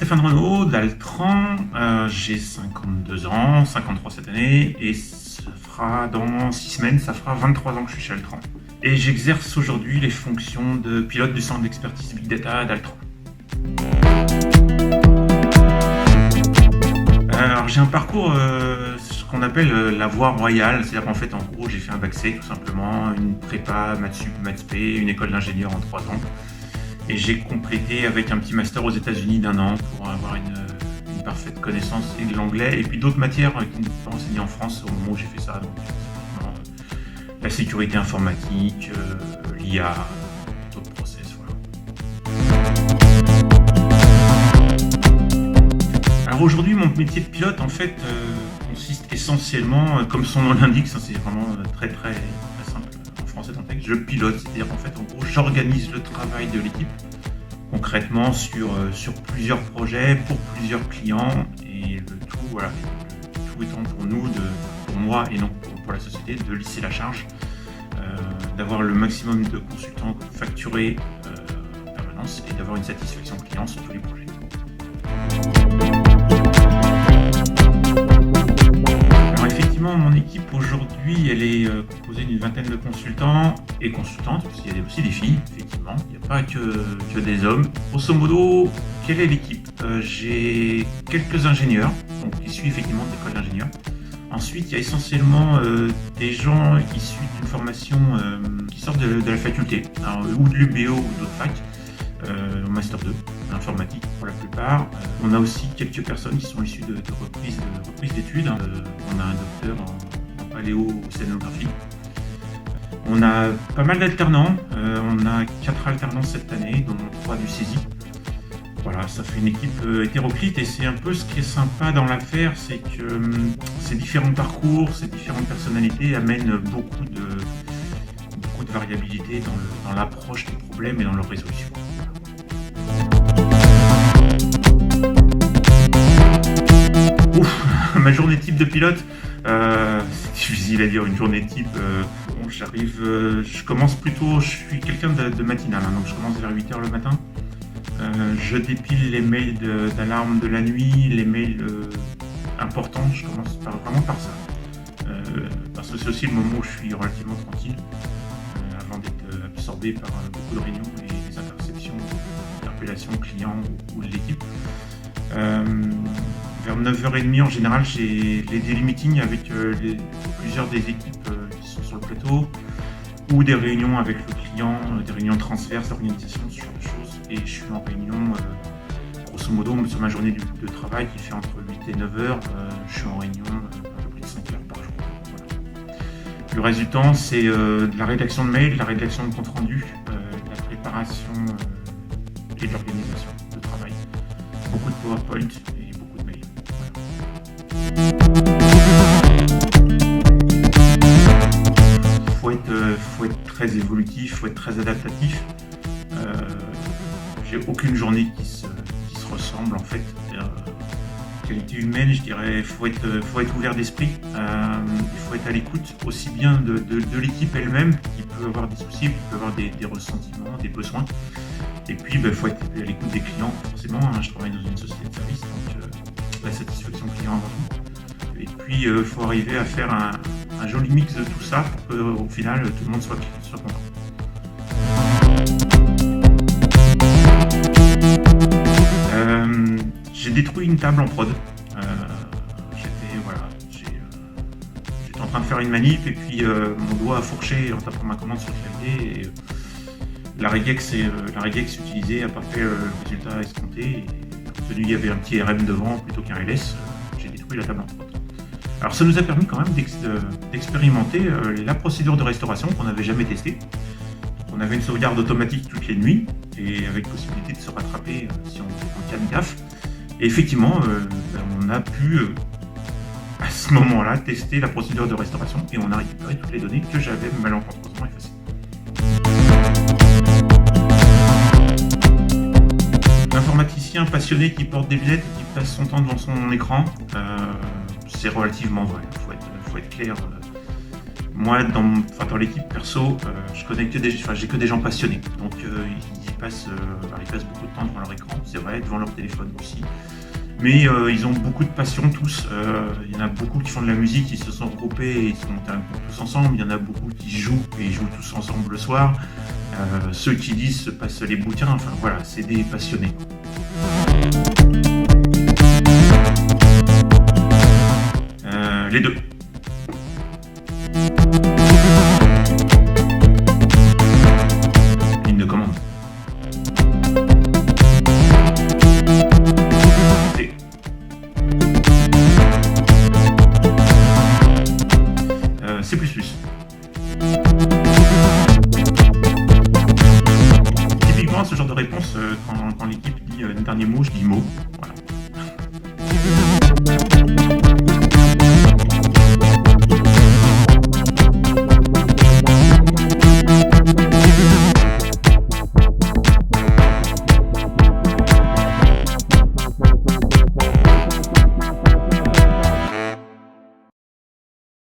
Stéphane Renaud d'Altran, j'ai 52 ans, 53 cette année, et ça fera dans 6 semaines, ça fera 23 ans que je suis chez Altran. Et j'exerce aujourd'hui les fonctions de pilote du centre d'expertise Big Data d'Altran. Alors j'ai un parcours, ce qu'on appelle la voie royale, c'est-à-dire qu'en fait, en gros, j'ai fait un bac C tout simplement, une prépa, maths sup, maths spé, une école d'ingénieur en 3 ans. Et j'ai complété avec un petit master aux États-Unis d'1 an pour avoir une parfaite connaissance de l'anglais et puis d'autres matières qui n'étaient pas enseignées en France au moment où j'ai fait ça. Donc, la sécurité informatique, l'IA, d'autres process. Voilà. Alors aujourd'hui, mon métier de pilote en fait consiste essentiellement, comme son nom l'indique, ça c'est vraiment très simple en français dans le texte, je pilote, c'est-à-dire qu'en fait en gros j'organise le travail de l'équipe concrètement sur plusieurs projets pour plusieurs clients et le tout étant pour nous, pour moi et non pour la société, de lisser la charge, d'avoir le maximum de consultants facturés en permanence et d'avoir une satisfaction client sur tous les projets. Alors effectivement, mon équipe aujourd'hui, elle est composée d'une vingtaine de consultants et consultantes, parce qu'il y a aussi des filles, effectivement, il n'y a pas que des hommes. Grosso modo, quelle est l'équipe ? J'ai quelques ingénieurs, donc issus effectivement de l'école d'ingénieurs. Ensuite, il y a essentiellement des gens issus d'une formation qui sortent de la faculté, alors, ou de l'UBO ou d'autres facs, au Master 2, informatique pour la plupart. On a aussi quelques personnes qui sont issues de reprises d'études. On a un docteur en paléo-océanographie. On a pas mal d'alternants, on a 4 alternants cette année, dont 3 du CESI. Voilà, ça fait une équipe hétéroclite et c'est un peu ce qui est sympa dans l'affaire, c'est que ces différents parcours, ces différentes personnalités amènent beaucoup de variabilité dans l'approche des problèmes et dans leur résolution. Ouf, ma journée type de pilote, c'est difficile à dire une journée type. Je commence plutôt, je suis quelqu'un de matinal, hein, donc je commence vers 8h le matin. Je dépile les mails d'alarme de la nuit, les mails importants, je commence vraiment par ça. Parce que c'est aussi le moment où je suis relativement tranquille, avant d'être absorbé par beaucoup de réunions et des interceptions, d'interpellations clients ou de l'équipe. Vers 9h30 en général, j'ai les daily meetings avec plusieurs des équipes qui sont sur le plateau, ou des réunions avec le client, des réunions transverses d'organisation, ce genre de choses. Et je suis en réunion, grosso modo, sur ma journée de travail qui fait entre 8 et 9h, je suis en réunion à peu près de 5 heures par jour. Voilà. Le reste du temps, c'est de la rédaction de mails, de la rédaction de compte rendu, de la préparation et de l'organisation de travail. Beaucoup de PowerPoint et beaucoup de mails. Faut être très évolutif, faut être très adaptatif. J'ai aucune journée qui se ressemble en fait. Qualité humaine, je dirais, faut être ouvert d'esprit. Il faut être à l'écoute aussi bien de l'équipe elle-même qui peut avoir des soucis, qui peut avoir des ressentiments, des besoins. Et puis il faut être à l'écoute des clients, forcément. Hein, je travaille dans une société de service, donc la satisfaction client avant tout. Et puis il faut arriver à faire un joli mix de tout ça pour qu'au final tout le monde soit content. J'ai détruit une table en prod. J'étais en train de faire une manip et puis mon doigt a fourché en tapant ma commande sur le clavier. Et, la regex utilisée n'a pas fait le résultat escompté. Et compte tenu qu'il y avait un petit RM devant plutôt qu'un LS, j'ai détruit la table en prod. Alors ça nous a permis quand même d'expérimenter la procédure de restauration qu'on n'avait jamais testée. On avait une sauvegarde automatique toutes les nuits et avec possibilité de se rattraper si on calme gaffe. Et effectivement, on a pu à ce moment-là tester la procédure de restauration et on a récupéré toutes les données que j'avais malencontreusement effacées. L'informaticien passionné qui porte des lunettes et qui passe son temps devant son écran, c'est relativement vrai. Faut être clair. Moi, dans l'équipe perso, j'ai que des gens passionnés. Donc, ils passent beaucoup de temps devant leur écran. c'est vrai, devant leur téléphone aussi. Mais ils ont beaucoup de passion tous. Il y en a beaucoup qui font de la musique, ils se sont regroupés et ils se montent un groupe tous ensemble. Il y en a beaucoup qui jouent et ils jouent tous ensemble le soir. Ceux qui lisent se passent les bouquins. Enfin voilà, c'est des passionnés. Les deux. Ligne de commande. C. C++. Typiquement, ce genre de réponse, quand l'équipe dit dernier mot, je dis mot. Voilà.